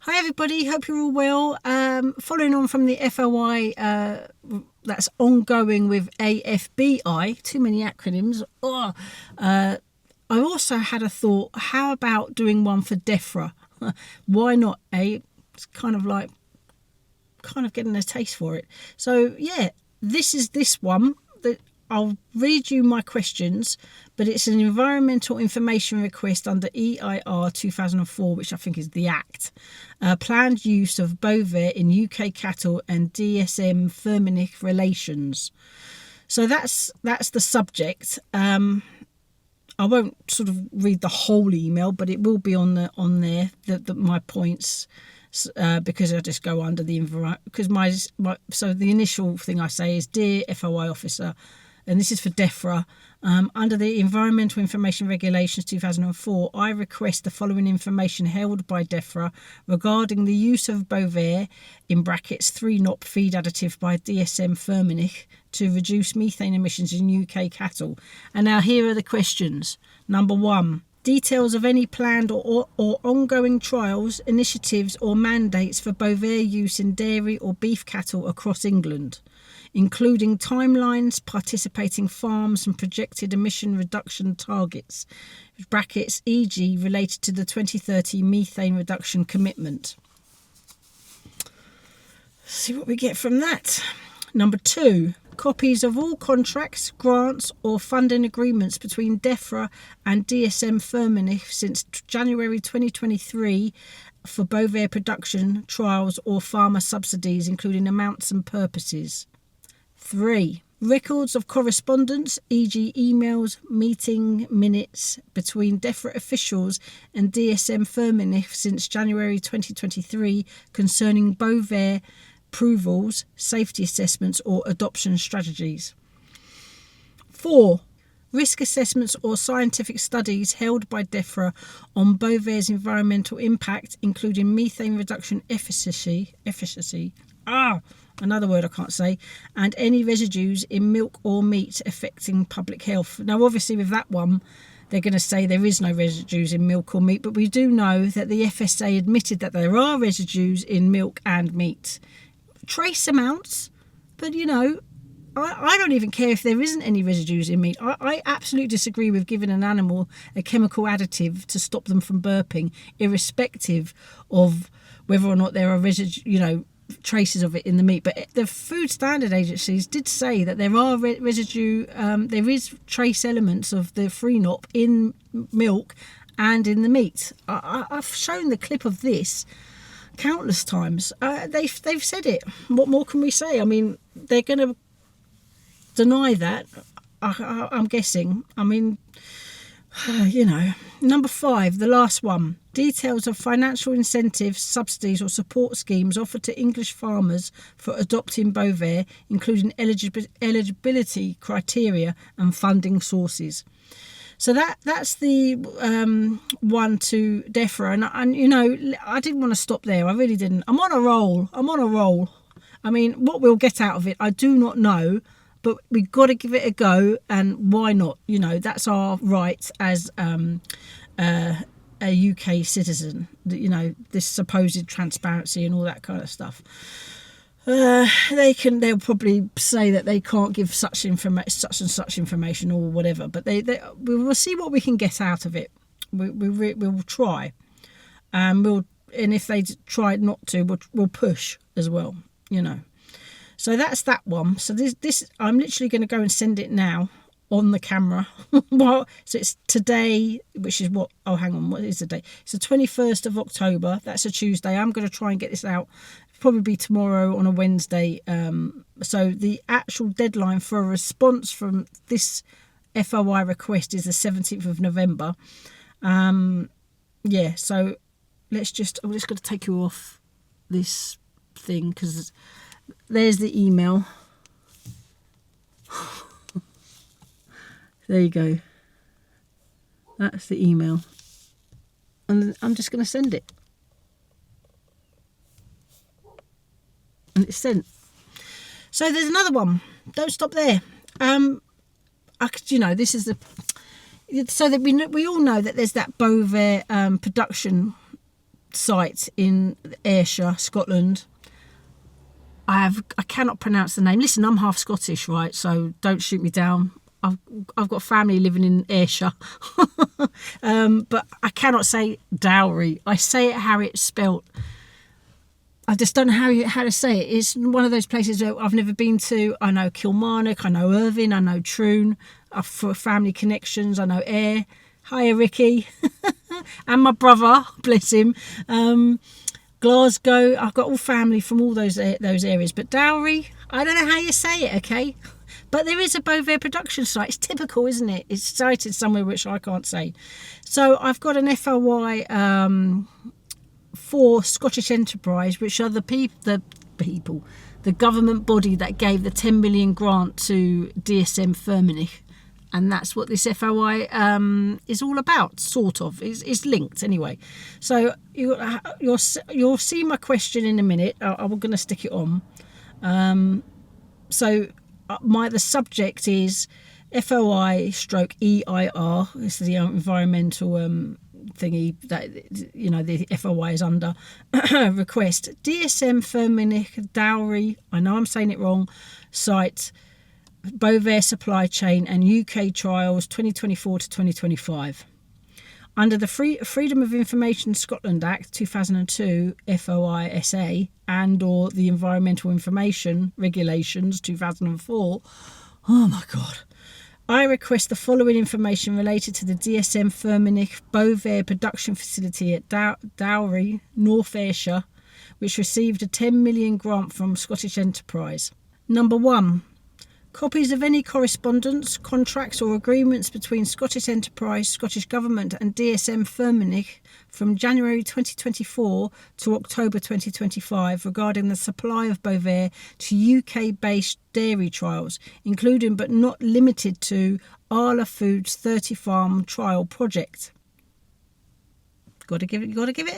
Hi everybody, hope you're all well. Following on from the FOI that's ongoing with AFBI, too many acronyms. I also had a thought, how about doing one for DEFRA? Why not, eh? It's kind of getting a taste for it. So yeah, this is this one that I'll read you my questions, but it's an environmental information request under EIR 2004, which I think is the Act. Planned use of BOVAER in UK cattle and DSM-Firmenich relations. So that's the subject. I won't sort of read the whole email, but it will be on there my points. Because I just go under the so the initial thing I say is, dear FOI officer, and this is for DEFRA, under the Environmental Information Regulations 2004, I request the following information held by DEFRA regarding the use of BOVAER in brackets 3-NOP feed additive by DSM-Firmenich to reduce methane emissions in UK cattle. And now here are the questions. Number 1. Details of any planned or ongoing trials, initiatives or mandates for BOVAER use in dairy or beef cattle across England, including timelines, participating farms and projected emission reduction targets, brackets e.g. related to the 2030 methane reduction commitment. See what we get from that. Number 2. Copies of all contracts, grants or funding agreements between DEFRA and DSM-Firmenich since January 2023 for BOVAER production, trials or farmer subsidies, including amounts and purposes. 3. Records of correspondence, e.g. emails, meeting minutes between DEFRA officials and DSM-Firmenich since January 2023 concerning BOVAER approvals, safety assessments or adoption strategies. 4. Risk assessments or scientific studies held by DEFRA on BOVAER's environmental impact, including methane reduction efficacy, another word I can't say, and any residues in milk or meat affecting public health. Now obviously with that one, they're going to say there is no residues in milk or meat, but we do know that the FSA admitted that there are residues in milk and meat. Trace amounts, but I don't even care if there isn't any residues in meat. I absolutely disagree with giving an animal a chemical additive to stop them from burping, irrespective of whether or not there are traces of it in the meat. But the food standard agencies did say that there are residue, there is trace elements of the 3-NOP in milk and in the meat. I've shown the clip of this countless times. They've said it. What more can we say? I mean, they're going to deny that, I'm guessing. I mean, Number 5, the last one. Details of financial incentives, subsidies or support schemes offered to English farmers for adopting BOVAER, including eligibility criteria and funding sources. So that's the one to DEFRA, and I didn't want to stop there. I really didn't. I'm on a roll. I mean, what we'll get out of it, I do not know, but we've got to give it a go, and why not? That's our right as a UK citizen. This supposed transparency and all that kind of stuff. They'll probably say that they can't give such and such information or whatever, but we will see what we can get out of it. We'll try, and if they try not to, we'll push as well. So that's that one. So this I'm literally going to go and send it now on the camera. So it's today, which is what is the date? It's the 21st of October. That's a Tuesday. I'm going to try and get this out probably tomorrow on a Wednesday. So the actual deadline for a response from this FOI request is the 17th of November. So I'm just going to take you off this thing because there's the email. There you go. That's the email. And I'm just going to send it. And it's sent. So there's another one. Don't stop there. This is so that we all know that there's that BOVAER production site in Ayrshire, Scotland. I cannot pronounce the name. Listen, I'm half Scottish, right? So don't shoot me down. I've got family living in Ayrshire. But I cannot say dowry. I say it how it's spelt. I just don't know how to say it. It's one of those places where I've never been to. I know Kilmarnock, I know Irvine, I know Troon. For family connections, I know Ayr. Hiya, Ricky. And my brother, bless him. Glasgow. I've got all family from all those areas. But dowry, I don't know how you say it, okay? But there is a BOVAER production site. It's typical, isn't it? It's cited somewhere which I can't say. So I've got an FOI for Scottish Enterprise, which are the government body that gave the 10 million grant to DSM-Firmenich. And that's what this FOI is all about, sort of. It's linked anyway. So you'll see my question in a minute. I'm going to stick it on. The subject is FOI/EIR. This is the environmental thingy that the FOI is under. Request DSM-Firmenich dowry. I know I'm saying it wrong. Site. BOVAER supply chain and UK trials 2024 to 2025. Under the Freedom of Information Scotland Act 2002 FOI-SA and or the Environmental Information Regulations 2004, oh my God, I request the following information related to the DSM-Firmenich BOVAER production facility at Dowry, North Ayrshire, which received a 10 million grant from Scottish Enterprise. Number 1. Copies of any correspondence, contracts or agreements between Scottish Enterprise, Scottish Government and DSM-Firmenich from January 2024 to October 2025 regarding the supply of BOVAER to UK-based dairy trials, including but not limited to Arla Foods 30 Farm Trial Project. Got to give it a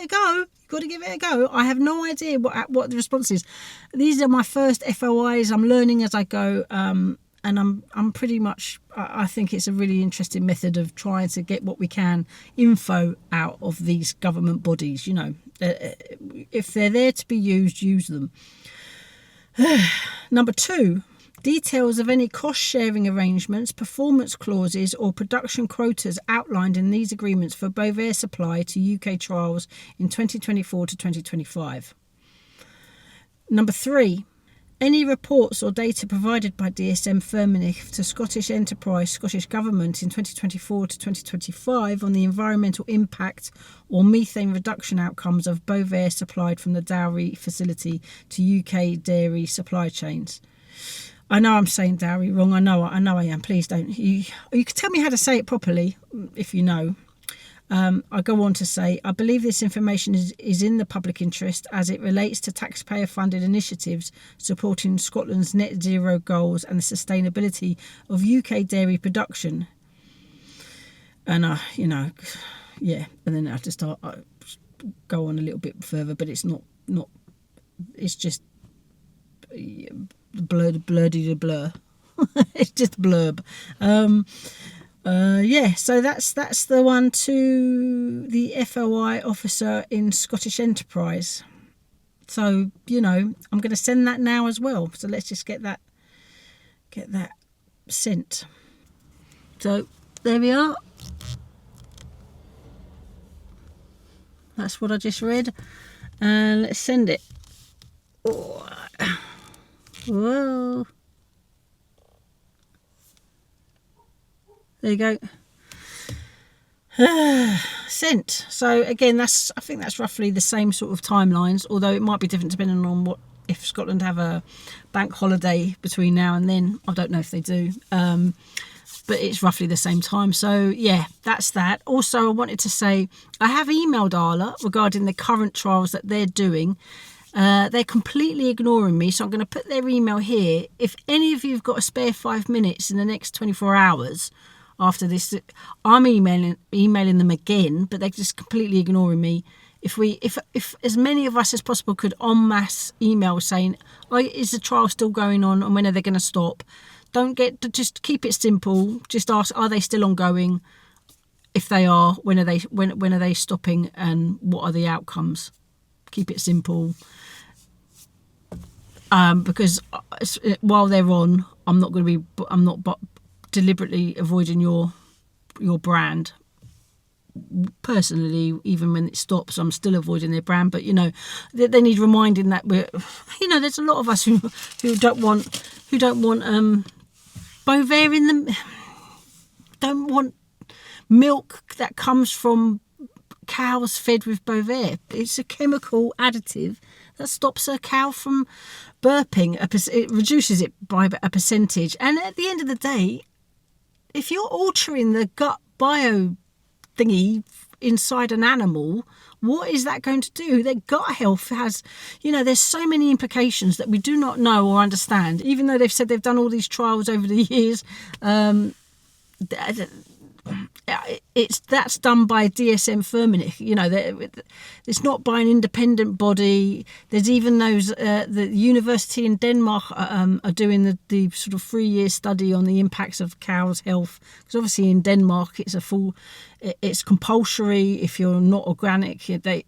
go. I have no idea what the response is. These are my first FOIs. I'm learning as I go, and I'm pretty much. I think it's a really interesting method of trying to get what we can info out of these government bodies. If they're there to be used, use them. Number 2. Details of any cost-sharing arrangements, performance clauses or production quotas outlined in these agreements for BOVAER supply to UK trials in 2024 to 2025. Number 3. Any reports or data provided by DSM-Firmenich to Scottish Enterprise, Scottish Government in 2024 to 2025 on the environmental impact or methane reduction outcomes of BOVAER supplied from the Dowry facility to UK dairy supply chains. I know I'm saying dowry wrong. I know I am. Please don't. You can tell me how to say it properly if you know. I go on to say, I believe this information is in the public interest as it relates to taxpayer-funded initiatives supporting Scotland's net zero goals and the sustainability of UK dairy production. And yeah. And then I just go on a little bit further, but it's not. It's just. Blur. It's just blurb. So that's the one to the FOI officer in Scottish Enterprise. So I'm going to send that now as well. So let's just get that sent. So there we are. That's what I just read, and let's send it. Oh. Whoa. There you go. Sent. So again, I think that's roughly the same sort of timelines, although it might be different depending on if Scotland have a bank holiday between now and then. I don't know if they do. But it's roughly the same time. So yeah, that's that. Also, I wanted to say I have emailed Arla regarding the current trials that they're doing. They're completely ignoring me, so I'm going to put their email here. If any of you have got a spare 5 minutes in the next 24 hours after this, I'm emailing them again, but they're just completely ignoring me. If as many of us as possible could en masse email saying, is the trial still going on and when are they going to stop? Just keep it simple. Just ask, are they still ongoing? If they are, when are they stopping, and what are the outcomes? Keep it simple. Because while they're on, I'm not deliberately avoiding your brand. Personally, even when it stops, I'm still avoiding their brand. But they need reminding that there's a lot of us who don't want BOVAER in them. Don't want milk that comes from cows fed with BOVAER. It's a chemical additive that stops a cow from burping. It reduces it by a percentage. And at the end of the day, if you're altering the gut bio thingy inside an animal, what is that going to do? Their gut health has, there's so many implications that we do not know or understand, even though they've said they've done all these trials over the years. That's done by DSM-Firmenich. It's not by an independent body. There's even those the university in Denmark are doing the sort of 3-year study on the impacts of cows' health, because obviously in Denmark it's compulsory. If you're not organic, they're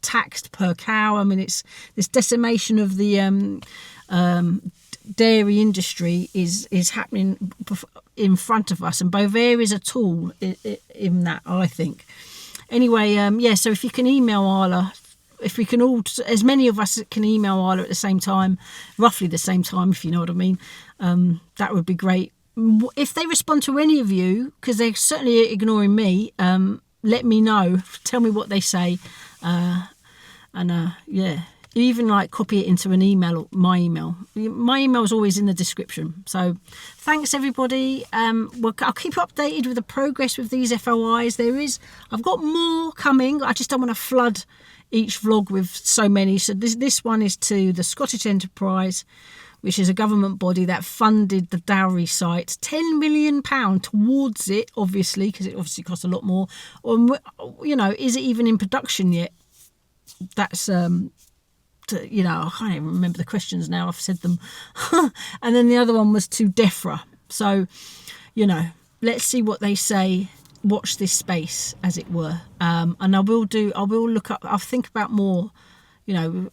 taxed per cow. I mean, it's this decimation of the dairy industry is happening in front of us, and BOVAER is a tool in that, I think. Anyway, so if you can email Arla, if we can all, as many of us can email Arla at the same time, roughly the same time, if you know what I mean, that would be great. If they respond to any of you, because they're certainly ignoring me, let me know, tell me what they say, even copy it into an email, my email. My email is always in the description. So thanks everybody. I'll keep you updated with the progress with these FOIs. I've got more coming. I just don't want to flood each vlog with so many. So this one is to the Scottish Enterprise, which is a government body that funded the dowry site, £10 million towards it, obviously, because it obviously costs a lot more. Is it even in production yet? That's I can't even remember the questions now. I've said them. And then the other one was to DEFRA. So, let's see what they say. Watch this space, as it were. And I will look up. I'll think about more.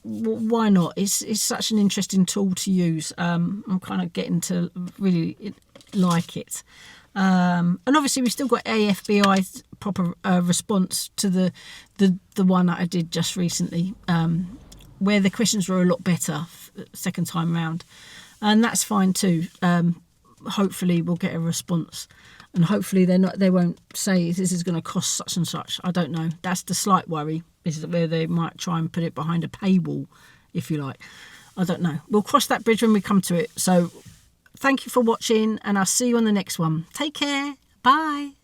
Why not? It's such an interesting tool to use. I'm kind of getting to really like it. And obviously we've still got AFBI's proper response to the one that I did just recently. Where the questions were a lot better second time round, and that's fine too. Hopefully we'll get a response, and hopefully they won't say this is going to cost such and such. I don't know. That's the slight worry, is where they might try and put it behind a paywall, if you like. I don't know. We'll cross that bridge when we come to it. So thank you for watching, and I'll see you on the next one. Take care. Bye.